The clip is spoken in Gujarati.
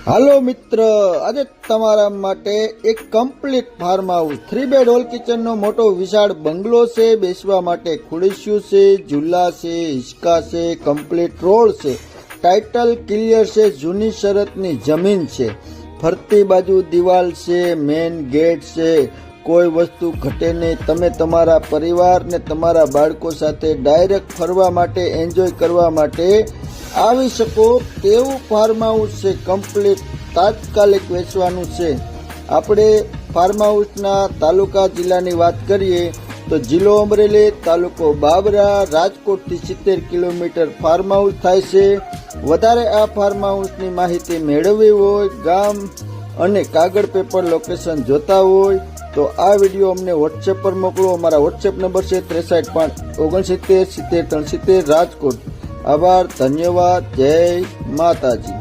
હાલો મિત્ર, આજે તમારા માટે એક complete farm house 3 bed hall કિચનનો મોટો વિશાળ બંગલો છે. બેસવા માટે ખુરશીઓ છે, ઝૂલા છે, હિંચકા છે, કમ્પ્લીટ રોડ છે, ટાઇટલ ક્લિયર છે, જૂની શરતની જમીન છે, ફરતી બાજુ દિવાલ છે, મેન ગેટ છે, કોઈ વસ્તુ ઘટે નહીં. તમે તમારા પરિવાર ને તમારા બાળકો સાથે ડાયરેક્ટ ફરવા માટે, એન્જોય કરવા માટે આવી શકો તેવું ફાર્મ હાઉસ છે. કમ્પ્લીટ તાત્કાલિક વેચવાનું છે. આપણે ફાર્મ હાઉસના તાલુકા જિલ્લાની વાત કરીએ તો જિલ્લો અમરેલી, તાલુકો બાબરા, રાજકોટથી 70 કિલોમીટર ફાર્મ હાઉસ થાય છે. વધારે આ ફાર્મ હાઉસની માહિતી મેળવવી હોય, ગામ અને કાગળ પેપર લોકેશન જોતા હોય તો આ વિડીયો અમને વોટ્સએપ પર મોકલો. અમારા વોટ્સએપ નંબર છે 63 569 70 73 રાજકોટ. આભાર, ધન્યવાદ, જય માતાજી.